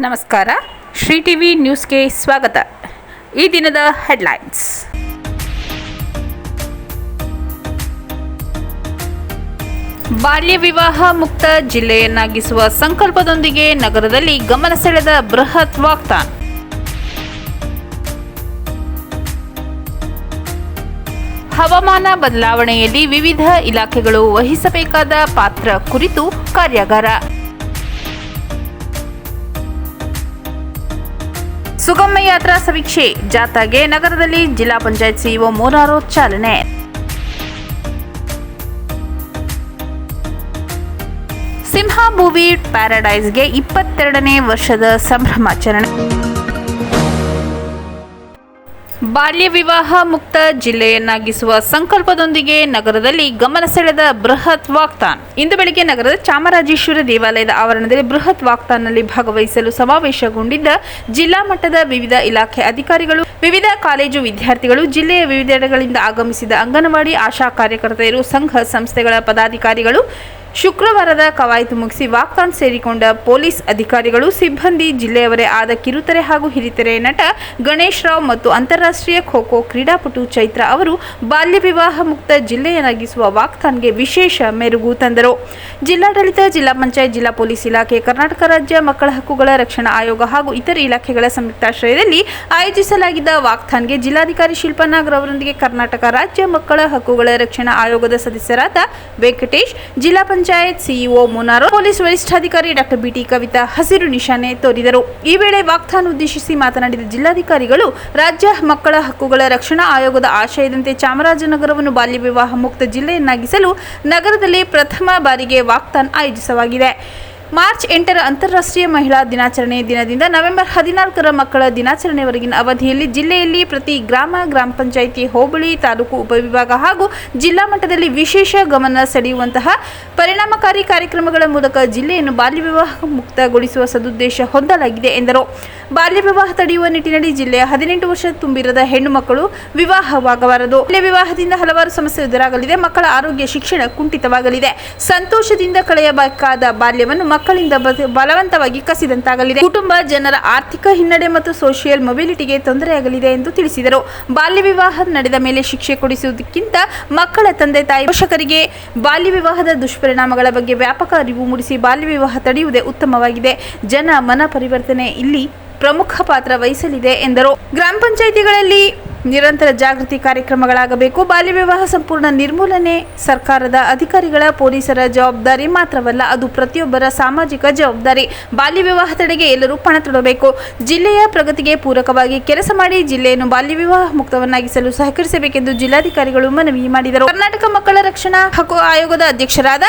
ನಮಸ್ಕಾರ. ಶ್ರೀ ಟಿವಿ ನ್ಯೂಸ್ಗೆ ಸ್ವಾಗತ. ಈ ದಿನದ ಹೆಡ್ಲೈನ್ಸ್. ಬಾಲ್ಯ ವಿವಾಹ ಮುಕ್ತ ಜಿಲ್ಲೆಯನ್ನಾಗಿಸುವ ಸಂಕಲ್ಪದೊಂದಿಗೆ ನಗರದಲ್ಲಿ ಗಮನ ಸೆಳೆದ ಬೃಹತ್ ವಾಕ್ಥಾನ್. ಹವಾಮಾನ ಬದಲಾವಣೆಯಲ್ಲಿ ವಿವಿಧ ಇಲಾಖೆಗಳು ವಹಿಸಬೇಕಾದ ಪಾತ್ರ ಕುರಿತು ಕಾರ್ಯಾಗಾರ. ಸುಗಮ ಯಾತ್ರಾ ಸಮೀಕ್ಷೆ ಜಾಥಾಗೆ ನಗರದಲ್ಲಿ ಜಿಲ್ಲಾ ಪಂಚಾಯತ್ ಸಿಇಒ ಮೋನಾರೋ ಚಾಲನೆ. ಸಿಂಹ ಮೂವಿ ಪ್ಯಾರಡೈಸ್ಗೆ 22ನೇ ವರ್ಷದ ಸಂಭ್ರಮಾಚರಣೆ. ಬಾಲ್ಯ ವಿವಾಹ ಮುಕ್ತ ಜಿಲ್ಲೆಯನ್ನಾಗಿಸುವ ಸಂಕಲ್ಪದೊಂದಿಗೆ ನಗರದಲ್ಲಿ ಗಮನ ಸೆಳೆದ ಬೃಹತ್ ವಾಕ್ಥಾನ್. ಇಂದು ಬೆಳಗ್ಗೆ ನಗರದ ಚಾಮರಾಜೇಶ್ವರ ದೇವಾಲಯದ ಆವರಣದಲ್ಲಿ ಬೃಹತ್ ವಾಕ್ಥಾನ್ನಲ್ಲಿ ಭಾಗವಹಿಸಲು ಸಮಾವೇಶಗೊಂಡಿದ್ದ ಜಿಲ್ಲಾ ಮಟ್ಟದ ವಿವಿಧ ಇಲಾಖೆ ಅಧಿಕಾರಿಗಳು, ವಿವಿಧ ಕಾಲೇಜು ವಿದ್ಯಾರ್ಥಿಗಳು, ಜಿಲ್ಲೆಯ ವಿವಿಧೆಡೆಗಳಿಂದ ಆಗಮಿಸಿದ ಅಂಗನವಾಡಿ ಆಶಾ ಕಾರ್ಯಕರ್ತೆಯರು, ಸಂಘ ಸಂಸ್ಥೆಗಳ ಪದಾಧಿಕಾರಿಗಳು, ಶುಕ್ರವಾರದ ಕವಾಯತು ಮುಗಿಸಿ ವಾಕ್ಥಾನ್ ಸೇರಿಕೊಂಡ ಪೊಲೀಸ್ ಅಧಿಕಾರಿಗಳು, ಸಿಬ್ಬಂದಿ, ಜಿಲ್ಲೆಯವರೇ ಆದ ಕಿರುತೆರೆ ಹಾಗೂ ಹಿರಿತೆರೆ ನಟ ಗಣೇಶ್ ರಾವ್ ಮತ್ತು ಅಂತಾರಾಷ್ಟ್ರೀಯ ಖೋ-ಖೋ ಕ್ರೀಡಾಪಟು ಚೈತ್ರ ಅವರು ಬಾಲ್ಯ ವಿವಾಹ ಮುಕ್ತ ಜಿಲ್ಲೆಯನ್ನಾಗಿಸುವ ವಾಕ್ಥಾನ್ಗೆ ವಿಶೇಷ ಮೆರುಗು ತಂದರು. ಜಿಲ್ಲಾಡಳಿತ, ಜಿಲ್ಲಾ ಪಂಚಾಯತ್, ಜಿಲ್ಲಾ ಪೊಲೀಸ್ ಇಲಾಖೆ, ಕರ್ನಾಟಕ ರಾಜ್ಯ ಮಕ್ಕಳ ಹಕ್ಕುಗಳ ರಕ್ಷಣಾ ಆಯೋಗ ಹಾಗೂ ಇತರೆ ಇಲಾಖೆಗಳ ಸಂಯುಕ್ತಾಶ್ರಯದಲ್ಲಿ ಆಯೋಜಿಸಲಾಗಿದ್ದ ವಾಕ್ಥಾನ್ಗೆ ಜಿಲ್ಲಾಧಿಕಾರಿ ಶಿಲ್ಪಾ ನಾಗರ್ ಅವರೊಂದಿಗೆ ಕರ್ನಾಟಕ ರಾಜ್ಯ ಮಕ್ಕಳ ಹಕ್ಕುಗಳ ರಕ್ಷಣಾ ಆಯೋಗದ ಸದಸ್ಯರಾದ ವೆಂಕಟೇಶ್, ಜಿಲ್ಲಾ ಪಂಚಾಯತ್ ಸಿಇಒ ಮೋನಾರೋ, ಪೊಲೀಸ್ ವರಿಷ್ಠಾಧಿಕಾರಿ ಡಾಕ್ಟರ್ ಬಿಟಿ ಕವಿತಾ ಹಸಿರು ನಿಶಾನೆ ತೋರಿದರು. ಈ ವೇಳೆ ವಾಕ್ಥಾನ್ ಉದ್ದೇಶಿಸಿ ಮಾತನಾಡಿದ ಜಿಲ್ಲಾಧಿಕಾರಿಗಳು, ರಾಜ್ಯ ಮಕ್ಕಳ ಹಕ್ಕುಗಳ ರಕ್ಷಣಾ ಆಯೋಗದ ಆಶಯದಂತೆ ಚಾಮರಾಜನಗರವನ್ನು ಬಾಲ್ಯ ವಿವಾಹ ಮುಕ್ತ ಜಿಲ್ಲೆಯನ್ನಾಗಿಸಲು ನಗರದಲ್ಲಿ ಪ್ರಥಮ ಬಾರಿಗೆ ವಾಕ್ಥಾನ್ ಆಯೋಜಿಸಲಾಗಿದೆ. ಮಾರ್ಚ್ 8ರ ಅಂತಾರಾಷ್ಟ್ರೀಯ ಮಹಿಳಾ ದಿನಾಚರಣೆ ದಿನದಿಂದ ನವೆಂಬರ್ 14ರ ಮಕ್ಕಳ ದಿನಾಚರಣೆವರೆಗಿನ ಅವಧಿಯಲ್ಲಿ ಜಿಲ್ಲೆಯಲ್ಲಿ ಪ್ರತಿ ಗ್ರಾಮ ಪಂಚಾಯಿತಿ, ಹೋಬಳಿ, ತಾಲೂಕು, ಉಪವಿಭಾಗ ಹಾಗೂ ಜಿಲ್ಲಾ ಮಟ್ಟದಲ್ಲಿ ವಿಶೇಷ ಗಮನ ಸೆಳೆಯುವಂತಹ ಪರಿಣಾಮಕಾರಿ ಕಾರ್ಯಕ್ರಮಗಳ ಮೂಲಕ ಜಿಲ್ಲೆಯನ್ನು ಬಾಲ್ಯ ವಿವಾಹ ಮುಕ್ತಗೊಳಿಸುವ ಸದುದ್ದೇಶ ಹೊಂದಲಾಗಿದೆ ಎಂದರು. ಬಾಲ್ಯ ವಿವಾಹ ತಡೆಯುವ ನಿಟ್ಟಿನಲ್ಲಿ ಜಿಲ್ಲೆಯ 18 ವರ್ಷ ತುಂಬಿರದ ಹೆಣ್ಣು ಮಕ್ಕಳು ವಿವಾಹವಾಗಬಾರದು. ಬಾಲ್ಯ ವಿವಾಹದಿಂದ ಹಲವಾರು ಸಮಸ್ಯೆ ಎದುರಾಗಲಿದೆ. ಮಕ್ಕಳ ಆರೋಗ್ಯ, ಶಿಕ್ಷಣ ಕುಂಠಿತವಾಗಲಿದೆ. ಸಂತೋಷದಿಂದ ಕಳೆಯಬೇಕಾದ ಬಾಲ್ಯವನ್ನು ಮಕ್ಕಳಿಂದ ಬಲವಂತವಾಗಿ ಕಸಿದಂತಾಗಲಿದೆ. ಕುಟುಂಬ, ಜನರ ಆರ್ಥಿಕ ಹಿನ್ನಡೆ ಮತ್ತು ಸೋಷಿಯಲ್ ಮೊಬಿಲಿಟಿಗೆ ತೊಂದರೆಯಾಗಲಿದೆ ಎಂದು ತಿಳಿಸಿದರು. ಬಾಲ್ಯ ವಿವಾಹ ನಡೆದ ಮೇಲೆ ಶಿಕ್ಷೆ ಕೊಡಿಸುವುದಕ್ಕಿಂತ ಮಕ್ಕಳ ತಂದೆ ತಾಯಿ, ಪೋಷಕರಿಗೆ ಬಾಲ್ಯ ವಿವಾಹದ ದುಷ್ಪರಿಣಾಮಗಳ ಬಗ್ಗೆ ವ್ಯಾಪಕ ಅರಿವು ಮೂಡಿಸಿ ಬಾಲ್ಯ ವಿವಾಹ ತಡೆಯುವುದೇ ಉತ್ತಮವಾಗಿದೆ. ಜನ ಮನ ಪರಿವರ್ತನೆ ಇಲ್ಲಿ ಪ್ರಮುಖ ಪಾತ್ರ ವಹಿಸಲಿದೆ ಎಂದರು. ಗ್ರಾಮ ಪಂಚಾಯಿತಿಗಳಲ್ಲಿ ನಿರಂತರ ಜಾಗೃತಿ ಕಾರ್ಯಕ್ರಮಗಳಾಗಬೇಕು. ಬಾಲ್ಯ ವಿವಾಹ ಸಂಪೂರ್ಣ ನಿರ್ಮೂಲನೆ ಸರ್ಕಾರದ ಅಧಿಕಾರಿಗಳ, ಪೊಲೀಸರ ಜವಾಬ್ದಾರಿ ಮಾತ್ರವಲ್ಲ, ಅದು ಪ್ರತಿಯೊಬ್ಬರ ಸಾಮಾಜಿಕ ಜವಾಬ್ದಾರಿ. ಬಾಲ್ಯ ವಿವಾಹ ತಡೆಗೆ ಎಲ್ಲರೂ ಪಣ ತೊಡಬೇಕು. ಜಿಲ್ಲೆಯ ಪ್ರಗತಿಗೆ ಪೂರಕವಾಗಿ ಕೆಲಸ ಮಾಡಿ ಜಿಲ್ಲೆಯನ್ನು ಬಾಲ್ಯ ವಿವಾಹ ಮುಕ್ತವನ್ನಾಗಿಸಲು ಸಹಕರಿಸಬೇಕೆಂದು ಜಿಲ್ಲಾಧಿಕಾರಿಗಳು ಮನವಿ ಮಾಡಿದರು. ಕರ್ನಾಟಕ ಮಕ್ಕಳ ರಕ್ಷಣಾ ಹಕ್ಕು ಆಯೋಗದ ಅಧ್ಯಕ್ಷರಾದ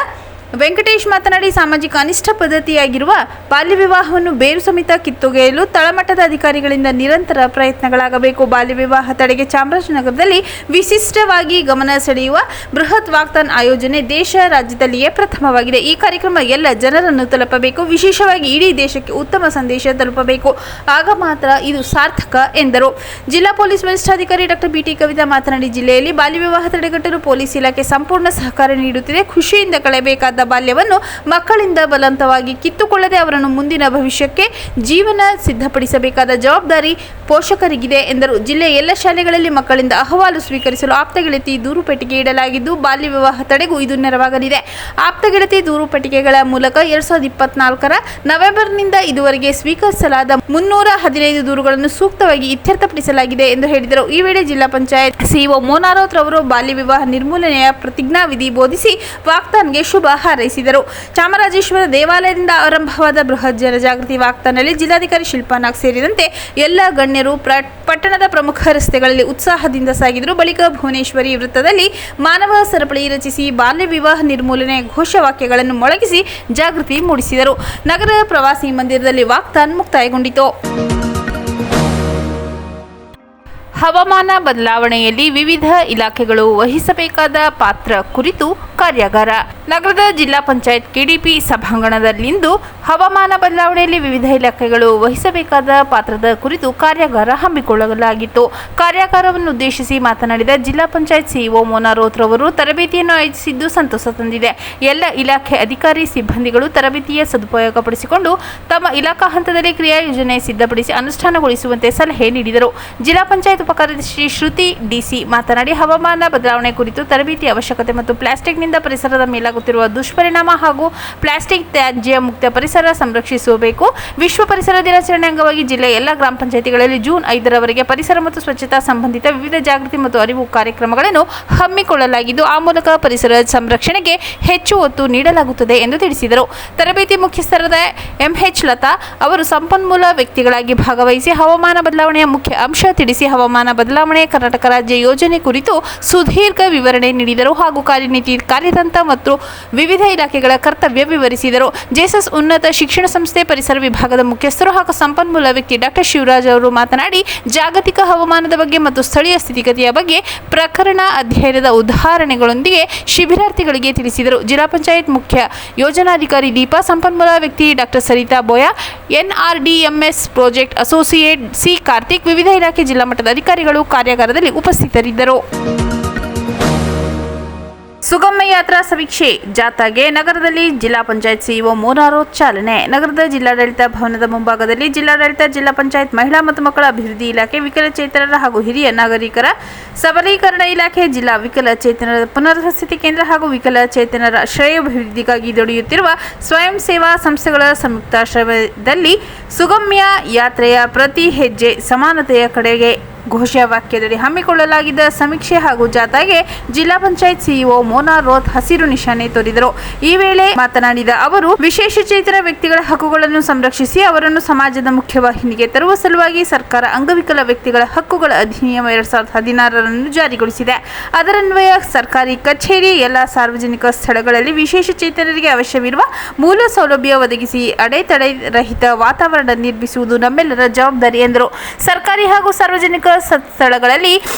ವೆಂಕಟೇಶ್ ಮಾತನಾಡಿ, ಸಾಮಾಜಿಕ ಅನಿಷ್ಟ ಪದ್ಧತಿಯಾಗಿರುವ ಬಾಲ್ಯ ವಿವಾಹವನ್ನು ಬೇರು ಸಮೇತ ಕಿತ್ತೊಗೆಯಲು ತಳಮಟ್ಟದ ಅಧಿಕಾರಿಗಳಿಂದ ನಿರಂತರ ಪ್ರಯತ್ನಗಳಾಗಬೇಕು. ಬಾಲ್ಯ ವಿವಾಹ ತಡೆಗೆ ಚಾಮರಾಜನಗರದಲ್ಲಿ ವಿಶಿಷ್ಟವಾಗಿ ಗಮನ ಸೆಳೆಯುವ ಬೃಹತ್ ವಾಕ್ಥಾನ್ ಆಯೋಜನೆ ದೇಶ ರಾಜ್ಯದಲ್ಲಿಯೇ ಪ್ರಥಮವಾಗಿದೆ. ಈ ಕಾರ್ಯಕ್ರಮ ಎಲ್ಲ ಜನರನ್ನು ತಲುಪಬೇಕು, ವಿಶೇಷವಾಗಿ ಇಡೀ ದೇಶಕ್ಕೆ ಉತ್ತಮ ಸಂದೇಶ ತಲುಪಬೇಕು. ಆಗ ಮಾತ್ರ ಇದು ಸಾರ್ಥಕ ಎಂದರು. ಜಿಲ್ಲಾ ಪೊಲೀಸ್ ವರಿಷ್ಠಾಧಿಕಾರಿ ಡಾಕ್ಟರ್ ಬಿಟಿ ಕವಿತಾ ಮಾತನಾಡಿ, ಜಿಲ್ಲೆಯಲ್ಲಿ ಬಾಲ್ಯ ವಿವಾಹ ತಡೆಗಟ್ಟಲು ಪೊಲೀಸ್ ಇಲಾಖೆ ಸಂಪೂರ್ಣ ಸಹಕಾರ ನೀಡುತ್ತಿದೆ. ಖುಷಿಯಿಂದ ಕಳೆಯಬೇಕಾದ ಬಾಲ್ಯವನ್ನು ಮಕ್ಕಳಿಂದ ಬಲವಂತವಾಗಿ ಕಿತ್ತುಕೊಳ್ಳದೆ ಅವರನ್ನು ಮುಂದಿನ ಭವಿಷ್ಯಕ್ಕೆ ಜೀವನ ಸಿದ್ಧಪಡಿಸಬೇಕಾದ ಜವಾಬ್ದಾರಿ ಪೋಷಕರಿಗಿದೆ ಎಂದರು. ಜಿಲ್ಲೆಯ ಎಲ್ಲ ಶಾಲೆಗಳಲ್ಲಿ ಮಕ್ಕಳಿಂದ ಅಹವಾಲು ಸ್ವೀಕರಿಸಲು ಆಪ್ತಗೆಳತಿ ದೂರು ಪೆಟ್ಟಿಗೆ ಇಡಲಾಗಿದ್ದು, ಬಾಲ್ಯ ವಿವಾಹ ತಡೆಗೂ ಇದು ನೆರವಾಗಲಿದೆ. ಆಪ್ತಗೆಳತಿ ದೂರು ಪೆಟ್ಟಿಗೆಗಳ ಮೂಲಕ 2024ರ ನವೆಂಬರ್ನಿಂದ ಇದುವರೆಗೆ ಸ್ವೀಕರಿಸಲಾದ 315 ದೂರುಗಳನ್ನು ಸೂಕ್ತವಾಗಿ ಇತ್ಯರ್ಥಪಡಿಸಲಾಗಿದೆ ಎಂದು ಹೇಳಿದರು. ಈ ವೇಳೆ ಜಿಲ್ಲಾ ಪಂಚಾಯತ್ ಸಿಇಒ ಮೋನಾರೋ ರವರು ಬಾಲ್ಯ ವಿವಾಹ ನಿರ್ಮೂಲನೆಯ ಪ್ರತಿಜ್ಞಾವಿಧಿ ಬೋಧಿಸಿ ವಾಕ್ಥಾನ್ಗೆ ಶುಭ ಹಾರೈಸಿದರು. ಚಾಮರಾಜೇಶ್ವರ ದೇವಾಲಯದಿಂದ ಆರಂಭವಾದ ಬೃಹತ್ ಜನಜಾಗೃತಿ ವಾಕ್ಥಾನ್ನಲ್ಲಿ ಜಿಲ್ಲಾಧಿಕಾರಿ ಶಿಲ್ಪಾ ನಾಗ್ ಸೇರಿದಂತೆ ಎಲ್ಲ ಗಣ್ಯರು ಪಟ್ಟಣದ ಪ್ರಮುಖ ರಸ್ತೆಗಳಲ್ಲಿ ಉತ್ಸಾಹದಿಂದ ಸಾಗಿದರು. ಬಳಿಕ ಭುವನೇಶ್ವರಿ ವೃತ್ತದಲ್ಲಿ ಮಾನವ ಸರಪಳಿ ರಚಿಸಿ ಬಾಲ್ಯ ವಿವಾಹ ನಿರ್ಮೂಲನೆ ಘೋಷವಾಕ್ಯಗಳನ್ನು ಮೊಳಗಿಸಿ ಜಾಗೃತಿ ಮೂಡಿಸಿದರು. ನಗರ ಪ್ರವಾಸಿ ಮಂದಿರದಲ್ಲಿ ವಾಕ್ಥಾನ್ ಮುಕ್ತಾಯಗೊಂಡಿತು. ಹವಾಮಾನ ಬದಲಾವಣೆಯಲ್ಲಿ ವಿವಿಧ ಇಲಾಖೆಗಳು ವಹಿಸಬೇಕಾದ ಪಾತ್ರ ಕುರಿತು ಕಾರ್ಯಾಗಾರ. ನಗರದ ಜಿಲ್ಲಾ ಪಂಚಾಯತ್ ಕೆಡಿಪಿ ಸಭಾಂಗಣದಲ್ಲಿಂದು ಹವಾಮಾನ ಬದಲಾವಣೆಯಲ್ಲಿ ವಿವಿಧ ಇಲಾಖೆಗಳು ವಹಿಸಬೇಕಾದ ಪಾತ್ರದ ಕುರಿತು ಕಾರ್ಯಾಗಾರ ಹಮ್ಮಿಕೊಳ್ಳಲಾಗಿತ್ತು. ಕಾರ್ಯಾಗಾರವನ್ನು ಉದ್ದೇಶಿಸಿ ಮಾತನಾಡಿದ ಜಿಲ್ಲಾ ಪಂಚಾಯತ್ ಸಿಇಒ ಮೋನಾ ರೋತ್ ರವರು ತರಬೇತಿಯನ್ನು ಆಯೋಜಿಸಿದ್ದು ಸಂತಸ ತಂದಿದೆ. ಎಲ್ಲ ಇಲಾಖೆ ಅಧಿಕಾರಿ ಸಿಬ್ಬಂದಿಗಳು ತರಬೇತಿಯ ಸದುಪಯೋಗಪಡಿಸಿಕೊಂಡು ತಮ್ಮ ಇಲಾಖಾ ಹಂತದಲ್ಲಿ ಕ್ರಿಯಾ ಯೋಜನೆ ಸಿದ್ಧಪಡಿಸಿ ಅನುಷ್ಠಾನಗೊಳಿಸುವಂತೆ ಸಲಹೆ ನೀಡಿದರು. ಜಿಲ್ಲಾ ಪಂಚಾಯತ್ ಉಪಕಾರ್ಯದರ್ಶಿ ಶ್ರುತಿ ಡಿಸಿ ಮಾತನಾಡಿ ಹವಾಮಾನ ಬದಲಾವಣೆ ಕುರಿತು ತರಬೇತಿ ಅವಶ್ಯಕತೆ ಮತ್ತು ಪ್ಲಾಸ್ಟಿಕ್ನಿಂದ ಪರಿಸರದ ಮೇಲಾಗುತ್ತಿರುವ ದುಷ್ಪರಿಣಾಮ ಹಾಗೂ ಪ್ಲಾಸ್ಟಿಕ್ ತ್ಯಾಜ್ಯ ಮುಕ್ತ ಪರಿಸರ ಸಂರಕ್ಷಿಸಬೇಕು. ವಿಶ್ವ ಪರಿಸರ ದಿನಾಚರಣೆ ಅಂಗವಾಗಿ ಜಿಲ್ಲೆಯ ಎಲ್ಲ ಗ್ರಾಮ ಪಂಚಾಯಿತಿಗಳಲ್ಲಿ ಜೂನ್ 5ರವರೆಗೆ ಪರಿಸರ ಮತ್ತು ಸ್ವಚ್ಛತಾ ಸಂಬಂಧಿತ ವಿವಿಧ ಜಾಗೃತಿ ಮತ್ತು ಅರಿವು ಕಾರ್ಯಕ್ರಮಗಳನ್ನು ಹಮ್ಮಿಕೊಳ್ಳಲಾಗಿದ್ದು ಆ ಮೂಲಕ ಪರಿಸರ ಸಂರಕ್ಷಣೆಗೆ ಹೆಚ್ಚು ಒತ್ತು ನೀಡಲಾಗುತ್ತದೆ ಎಂದು ತಿಳಿಸಿದರು. ತರಬೇತಿ ಮುಖ್ಯಸ್ಥರಾದ ಎಂಎಚ್ ಲತಾ ಅವರು ಸಂಪನ್ಮೂಲ ವ್ಯಕ್ತಿಗಳಾಗಿ ಭಾಗವಹಿಸಿ ಹವಾಮಾನ ಬದಲಾವಣೆಯ ಮುಖ್ಯ ಅಂಶ ತಿಳಿಸಿ ಹವಾಮಾನ ಬದಲಾವಣೆ ಕರ್ನಾಟಕ ರಾಜ್ಯ ಯೋಜನೆ ಕುರಿತು ಸುದೀರ್ಘ ವಿವರಣೆ ನೀಡಿದರು ಹಾಗೂ ಕಾರ್ಯನೀತಿ ಕಾರ್ಯತಂತ್ರ ಮತ್ತು ವಿವಿಧ ಇಲಾಖೆಗಳ ಕರ್ತವ್ಯ ವಿವರಿಸಿದರು. ಜೆಎಸ್ಎಸ್ ಉನ್ನತ ಶಿಕ್ಷಣ ಸಂಸ್ಥೆ ಪರಿಸರ ವಿಭಾಗದ ಮುಖ್ಯಸ್ಥರು ಹಾಗೂ ಸಂಪನ್ಮೂಲ ವ್ಯಕ್ತಿ ಡಾಕ್ಟರ್ ಶಿವರಾಜ್ ಅವರು ಮಾತನಾಡಿ ಜಾಗತಿಕ ಹವಾಮಾನದ ಬಗ್ಗೆ ಮತ್ತು ಸ್ಥಳೀಯ ಸ್ಥಿತಿಗತಿಯ ಬಗ್ಗೆ ಪ್ರಕರಣ ಅಧ್ಯಯನದ ಉದಾಹರಣೆಗಳೊಂದಿಗೆ ಶಿಬಿರಾರ್ಥಿಗಳಿಗೆ ತಿಳಿಸಿದರು. ಜಿಲ್ಲಾ ಪಂಚಾಯತ್ ಮುಖ್ಯ ಯೋಜನಾಧಿಕಾರಿ ದೀಪಾ, ಸಂಪನ್ಮೂಲ ವ್ಯಕ್ತಿ doctor Saritha Boya, NRDMS project associate C Karthik, ವಿವಿಧ ಇಲಾಖೆ ಜಿಲ್ಲಾ ಮಟ್ಟದ ಅಧಿಕಾರಿಗಳು ಕಾರ್ಯಾಗಾರದಲ್ಲಿ ಉಪಸ್ಥಿತರಿದ್ದರು. ಸುಗಮ ಯಾತ್ರಾ ಸಮೀಕ್ಷೆ ಜಾಥಾಗೆ ನಗರದಲ್ಲಿ ಜಿಲ್ಲಾ ಪಂಚಾಯತ್ ಸಿಇಒ ಮೋನಾ ರೋತ್ ಚಾಲನೆ. ನಗರದ ಜಿಲ್ಲಾಡಳಿತ ಭವನದ ಮುಂಭಾಗದಲ್ಲಿ ಜಿಲ್ಲಾಡಳಿತ, ಜಿಲ್ಲಾ ಪಂಚಾಯತ್ ಮಹಿಳಾ ಮತ್ತು ಮಕ್ಕಳ ಅಭಿವೃದ್ಧಿ ಇಲಾಖೆ, ವಿಕಲಚೇತನರ ಹಾಗೂ ಹಿರಿಯ ನಾಗರಿಕರ ಸಬಲೀಕರಣ ಇಲಾಖೆ, ಜಿಲ್ಲಾ ವಿಕಲಚೇತನರ ಪುನರ್ವಸತಿ ಕೇಂದ್ರ ಹಾಗೂ ವಿಕಲಚೇತನರ ಶ್ರೇಯೋಭಿವೃದ್ಧಿಗಾಗಿ ದುಡಿಯುತ್ತಿರುವ ಸ್ವಯಂ ಸೇವಾ ಸಂಸ್ಥೆಗಳ ಸಂಯುಕ್ತಾಶ್ರಯದಲ್ಲಿ ಸುಗಮ್ಯ ಯಾತ್ರೆಯ ಪ್ರತಿ ಹೆಜ್ಜೆ ಸಮಾನತೆಯ ಕಡೆಗೆ ಘೋಷವಾಕ್ಯದಡಿ ಹಮ್ಮಿಕೊಳ್ಳಲಾಗಿದ್ದ ಸಮೀಕ್ಷೆ ಹಾಗೂ ಜಾಥಾಗೆ ಜಿಲ್ಲಾ ಪಂಚಾಯತ್ ಸಿಇಒ ಮೋನಾ ರೋತ್ ಹಸಿರು ನಿಶಾನೆ ತೋರಿದರು. ಈ ವೇಳೆ ಮಾತನಾಡಿದ ಅವರು, ವಿಶೇಷಚೇತನ ವ್ಯಕ್ತಿಗಳ ಹಕ್ಕುಗಳನ್ನು ಸಂರಕ್ಷಿಸಿ ಅವರನ್ನು ಸಮಾಜದ ಮುಖ್ಯವಾಹಿನಿಗೆ ತರುವ ಸಲುವಾಗಿ ಸರ್ಕಾರ ಅಂಗವಿಕಲ ವ್ಯಕ್ತಿಗಳ ಹಕ್ಕುಗಳ ಅಧಿನಿಯಮ 2016 ಜಾರಿಗೊಳಿಸಿದೆ. ಅದರನ್ವಯ ಸರ್ಕಾರಿ ಕಚೇರಿ, ಎಲ್ಲ ಸಾರ್ವಜನಿಕ ಸ್ಥಳಗಳಲ್ಲಿ ವಿಶೇಷಚೇತನರಿಗೆ ಅವಶ್ಯವಿರುವ ಮೂಲ ಸೌಲಭ್ಯ ಒದಗಿಸಿ ಅಡೆತಡೆ ರಹಿತ ವಾತಾವರಣ ನಿರ್ಮಿಸುವುದು ನಮ್ಮೆಲ್ಲರ ಜವಾಬ್ದಾರಿ ಎಂದರು. ಸರ್ಕಾರಿ ಹಾಗೂ ಸಾರ್ವಜನಿಕ ಸ್ಥಳಗಳಲ್ಲಿ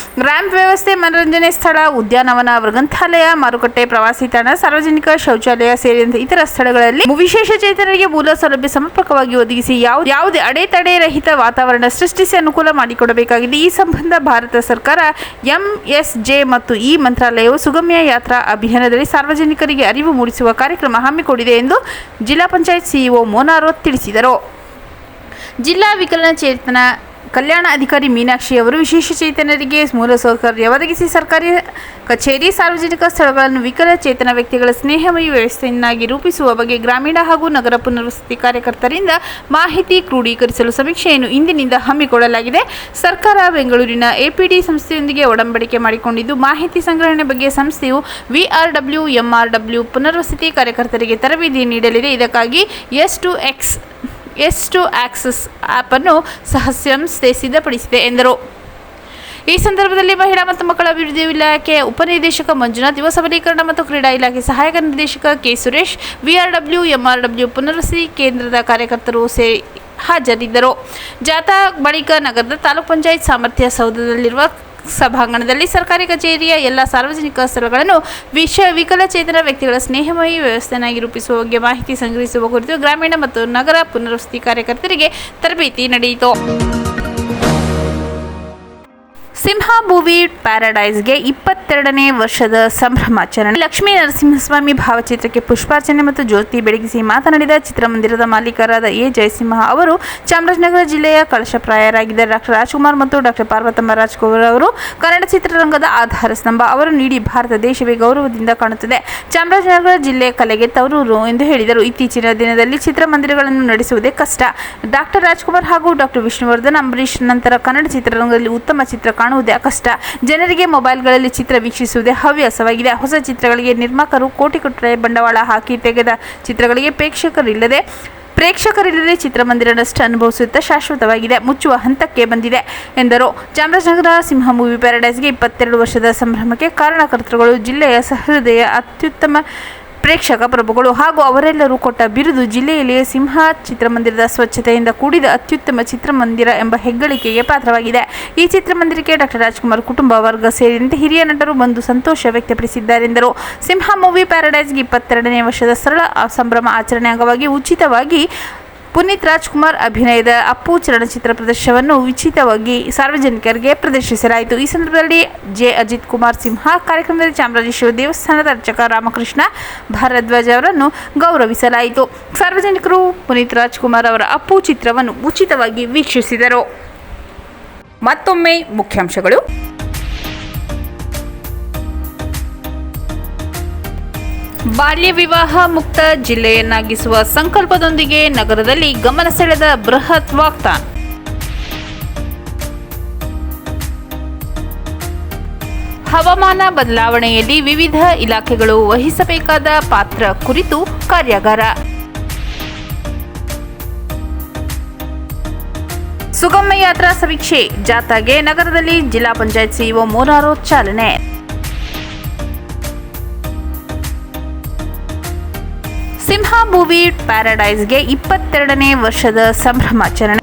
ರ್ಯಾಂಪ್ ವ್ಯವಸ್ಥೆ, ಮನರಂಜನೆ ಸ್ಥಳ, ಉದ್ಯಾನವನ, ಗ್ರಂಥಾಲಯ, ಮಾರುಕಟ್ಟೆ, ಪ್ರವಾಸಿ ತಾಣ, ಸಾರ್ವಜನಿಕ ಶೌಚಾಲಯ ಸೇರಿದಂತೆ ಇತರ ಸ್ಥಳಗಳಲ್ಲಿ ವಿಶೇಷಚೇತನರಿಗೆ ಮೂಲ ಸೌಲಭ್ಯ ಸಮರ್ಪಕವಾಗಿ ಒದಗಿಸಿ ಯಾವುದೇ ಅಡೆತಡೆ ರಹಿತ ವಾತಾವರಣ ಸೃಷ್ಟಿಸಿ ಅನುಕೂಲ ಮಾಡಿಕೊಡಬೇಕಾಗಿದೆ. ಈ ಸಂಬಂಧ ಭಾರತ ಸರ್ಕಾರ, ಎಂಎಸ್ಜೆ ಮತ್ತು ಈ ಮಂತ್ರಾಲಯವು ಸುಗಮ್ಯ ಯಾತ್ರಾ ಅಭಿಯಾನದಲ್ಲಿ ಸಾರ್ವಜನಿಕರಿಗೆ ಅರಿವು ಮೂಡಿಸುವ ಕಾರ್ಯಕ್ರಮ ಹಮ್ಮಿಕೊಂಡಿದೆ ಎಂದು ಜಿಲ್ಲಾ ಪಂಚಾಯತ್ ಸಿಇಒ ಮೋನಾ ರೋತ್ ತಿಳಿಸಿದರು. ಜಿಲ್ಲಾ ವಿಕಲಚೇತನ ಕಲ್ಯಾಣ ಅಧಿಕಾರಿ ಮೀನಾಕ್ಷಿ ಅವರು ವಿಶೇಷಚೇತನರಿಗೆ ಮೂಲಸೌಕರ್ಯ ಒದಗಿಸಿ ಸರ್ಕಾರಿ ಕಚೇರಿ, ಸಾರ್ವಜನಿಕ ಸ್ಥಳಗಳನ್ನು ವಿಕಲಚೇತನ ವ್ಯಕ್ತಿಗಳ ಸ್ನೇಹಮಯಿ ವ್ಯವಸ್ಥೆಯನ್ನಾಗಿ ರೂಪಿಸುವ ಬಗ್ಗೆ ಗ್ರಾಮೀಣ ಹಾಗೂ ನಗರ ಪುನರ್ವಸತಿ ಕಾರ್ಯಕರ್ತರಿಂದ ಮಾಹಿತಿ ಕ್ರೋಢೀಕರಿಸಲು ಸಮೀಕ್ಷೆಯನ್ನು ಇಂದಿನಿಂದ ಹಮ್ಮಿಕೊಳ್ಳಲಾಗಿದೆ. ಸರ್ಕಾರ ಬೆಂಗಳೂರಿನ ಎಪಿಡಿ ಸಂಸ್ಥೆಯೊಂದಿಗೆ ಒಡಂಬಡಿಕೆ ಮಾಡಿಕೊಂಡಿದ್ದು, ಮಾಹಿತಿ ಸಂಗ್ರಹಣೆ ಬಗ್ಗೆ ಸಂಸ್ಥೆಯು ವಿಆರ್ಡಬ್ಲ್ಯೂ, ಎಂಆರ್ಡಬ್ಲ್ಯೂ ಪುನರ್ವಸತಿ ಕಾರ್ಯಕರ್ತರಿಗೆ ತರಬೇತಿ ನೀಡಲಿದೆ. ಇದಕ್ಕಾಗಿ ಎಸ್ ಟು ಆಕ್ಸೆಸ್ ಆ್ಯಪ್ ಅನ್ನು ಸಹ ಸಂಸ್ಥೆ ಸಿದ್ಧಪಡಿಸಿದೆ ಎಂದರು. ಈ ಸಂದರ್ಭದಲ್ಲಿ ಮಹಿಳಾ ಮತ್ತು ಮಕ್ಕಳ ಅಭಿವೃದ್ಧಿ ಇಲಾಖೆಯ ಉಪನಿರ್ದೇಶಕ ಮಂಜುನಾಥ್, ಯುವ ಸಬಲೀಕರಣ ಮತ್ತು ಕ್ರೀಡಾ ಇಲಾಖೆ ಸಹಾಯಕ ನಿರ್ದೇಶಕ ಕೆ ಸುರೇಶ್, ವಿಆರ್ಡಬ್ಲ್ಯೂ, ಎಂಆರ್ಡಬ್ಲ್ಯೂ ಪುನರ್ವಸತಿ ಕೇಂದ್ರದ ಕಾರ್ಯಕರ್ತರು ಹಾಜರಿದ್ದರು. ಜಾಥಾ ಬಳಿಕ ನಗರದ ತಾಲೂಕು ಪಂಚಾಯತ್ ಸಾಮರ್ಥ್ಯ ಸೌಧದಲ್ಲಿರುವ ಸಭಾಂಗಣದಲ್ಲಿ ಸರ್ಕಾರಿ ಕಚೇರಿಯ ಎಲ್ಲ ಸಾರ್ವಜನಿಕ ಸ್ಥಳಗಳನ್ನು ವಿಕಲಚೇತನ ವ್ಯಕ್ತಿಗಳ ಸ್ನೇಹಮಯಿ ವ್ಯವಸ್ಥೆಯಾಗಿ ರೂಪಿಸುವ ಬಗ್ಗೆ ಮಾಹಿತಿ ಸಂಗ್ರಹಿಸುವ ಕುರಿತು ಗ್ರಾಮೀಣ ಮತ್ತು ನಗರ ಪುನರ್ವಸತಿ ಕಾರ್ಯಕರ್ತರಿಗೆ ತರಬೇತಿ ನಡೆಯಿತು. ಸಿಂಹ ಮೂವಿ ಪ್ಯಾರಡೈಸ್ಗೆ 22ನೇ ವರ್ಷದ ಸಂಭ್ರಮಾಚರಣೆ. ಲಕ್ಷ್ಮೀ ನರಸಿಂಹಸ್ವಾಮಿ ಭಾವಚಿತ್ರಕ್ಕೆ ಪುಷ್ಪಾರ್ಚನೆ ಮತ್ತು ಜ್ಯೋತಿ ಬೆಳಗಿಸಿ ಮಾತನಾಡಿದ ಚಿತ್ರಮಂದಿರದ ಮಾಲೀಕರಾದ ಎ ಜಯಸಿಂಹ ಅವರು, ಚಾಮರಾಜನಗರ ಜಿಲ್ಲೆಯ ಕಳಶಪ್ರಾಯರಾಗಿದ್ದ ಡಾಕ್ಟರ್ ರಾಜ್ಕುಮಾರ್ ಮತ್ತು ಡಾಕ್ಟರ್ ಪಾರ್ವತಮ್ಮ ರಾಜ್ಕುಮಾರ್ ಅವರು ಕನ್ನಡ ಚಿತ್ರರಂಗದ ಆಧಾರ ಸ್ತಂಭ. ಅವರನ್ನು ಇಡೀ ಭಾರತ ದೇಶವೇ ಗೌರವದಿಂದ ಕಾಣುತ್ತದೆ. ಚಾಮರಾಜನಗರ ಜಿಲ್ಲೆಯ ಕಲೆಗೆ ತವರೂರು ಎಂದು ಹೇಳಿದರು. ಇತ್ತೀಚಿನ ದಿನದಲ್ಲಿ ಚಿತ್ರಮಂದಿರಗಳನ್ನು ನಡೆಸುವುದೇ ಕಷ್ಟ. ಡಾಕ್ಟರ್ ರಾಜ್ಕುಮಾರ್ ಹಾಗೂ ಡಾಕ್ಟರ್ ವಿಷ್ಣುವರ್ಧನ್, ಅಂಬರೀಶ್ ನಂತರ ಕನ್ನಡ ಚಿತ್ರರಂಗದಲ್ಲಿ ಉತ್ತಮ ಚಿತ್ರ ಕಾಣುವುದೇ ಕಷ್ಟ. ಜನರಿಗೆ ಮೊಬೈಲ್ಗಳಲ್ಲಿ ಚಿತ್ರ ವೀಕ್ಷಿಸುವುದೇ ಹವ್ಯಾಸವಾಗಿದೆ. ಹೊಸ ಚಿತ್ರಗಳಿಗೆ ನಿರ್ಮಾಪಕರು ಕೋಟಿ ಬಂಡವಾಳ ಹಾಕಿ ತೆಗೆದ ಚಿತ್ರಗಳಿಗೆ ಪ್ರೇಕ್ಷಕರಿಲ್ಲದೆ ಚಿತ್ರಮಂದಿರ ನಷ್ಟ ಅನುಭವಿಸುತ್ತಾ ಶಾಶ್ವತವಾಗಿದೆ, ಮುಚ್ಚುವ ಹಂತಕ್ಕೆ ಬಂದಿದೆ ಎಂದರು. ಚಾಮರಾಜನಗರ ಸಿಂಹ ಮೂವಿ ಪ್ಯಾರಡೈಸ್ಗೆ 22 ವರ್ಷದ ಸಂಭ್ರಮಕ್ಕೆ ಕಾರಣಕರ್ತರುಗಳು ಜಿಲ್ಲೆಯ ಸಹೃದಯ ಅತ್ಯುತ್ತಮ ಪ್ರೇಕ್ಷಕ ಪ್ರಭುಗಳು ಹಾಗೂ ಅವರೆಲ್ಲರೂ ಕೊಟ್ಟ ಬಿರುದು ಜಿಲ್ಲೆಯಲ್ಲಿಯೇ ಸಿಂಹ ಚಿತ್ರಮಂದಿರದ ಸ್ವಚ್ಛತೆಯಿಂದ ಕೂಡಿದ ಅತ್ಯುತ್ತಮ ಚಿತ್ರಮಂದಿರ ಎಂಬ ಹೆಗ್ಗಳಿಕೆಗೆ ಪಾತ್ರವಾಗಿದೆ. ಈ ಚಿತ್ರಮಂದಿರಕ್ಕೆ ಡಾಕ್ಟರ್ ರಾಜ್ಕುಮಾರ್ ಕುಟುಂಬ ವರ್ಗ ಸೇರಿದಂತೆ ಹಿರಿಯ ನಟರು ಬಂದು ಸಂತೋಷ ವ್ಯಕ್ತಪಡಿಸಿದ್ದಾರೆಂದರು. ಸಿಂಹ ಮೂವಿ ಪ್ಯಾರಡೈಸ್ಗೆ 22ನೇ ವರ್ಷದ ಸರಳ ಸಂಭ್ರಮ ಆಚರಣೆ ಅಂಗವಾಗಿ ಉಚಿತವಾಗಿ ಪುನೀತ್ ರಾಜ್ಕುಮಾರ್ ಅಭಿನಯದ ಅಪ್ಪು ಚಲನಚಿತ್ರ ಪ್ರದರ್ಶನವನ್ನು ಉಚಿತವಾಗಿ ಸಾರ್ವಜನಿಕರಿಗೆ ಪ್ರದರ್ಶಿಸಲಾಯಿತು. ಈ ಸಂದರ್ಭದಲ್ಲಿ ಅಜಿತ್ ಕುಮಾರ್ ಸಿಂಹ ಕಾರ್ಯಕ್ರಮದಲ್ಲಿ ಚಾಮರಾಜೇಶ್ವರಿ ದೇವಸ್ಥಾನದ ಅರ್ಚಕ ರಾಮಕೃಷ್ಣ ಭಾರದ್ವಾಜ್ ಅವರನ್ನು ಗೌರವಿಸಲಾಯಿತು. ಸಾರ್ವಜನಿಕರು ಪುನೀತ್ ರಾಜ್ಕುಮಾರ್ ಅವರ ಅಪ್ಪು ಚಿತ್ರವನ್ನು ಉಚಿತವಾಗಿ ವೀಕ್ಷಿಸಿದರು. ಮತ್ತೊಮ್ಮೆ ಮುಖ್ಯಾಂಶಗಳು. ಬಾಲ್ಯ ವಿವಾಹ ಮುಕ್ತ ಜಿಲ್ಲೆಯನ್ನಾಗಿಸುವ ಸಂಕಲ್ಪದೊಂದಿಗೆ ನಗರದಲ್ಲಿ ಗಮನ ಸೆಳೆದ ಬೃಹತ್ ವಾಕ್ಥಾನ್. ಹವಾಮಾನ ಬದಲಾವಣೆಯಲ್ಲಿ ವಿವಿಧ ಇಲಾಖೆಗಳು ವಹಿಸಬೇಕಾದ ಪಾತ್ರ ಕುರಿತು ಕಾರ್ಯಾಗಾರ. ಸುಗಮ ಯಾತ್ರಾ ಸಮೀಕ್ಷೆ ಜಾಥಾಗೆ ನಗರದಲ್ಲಿ ಜಿಲ್ಲಾ ಪಂಚಾಯತ್ ಸಿಇಒ ಮೋರಾರೋ ಚಾಲನೆ. ಸಿಂಹ ಮೂವಿ ಪ್ಯಾರಡೈಸ್ಗೆ 22ನೇ ವರ್ಷದ ಸಂಭ್ರಮಾಚರಣೆ.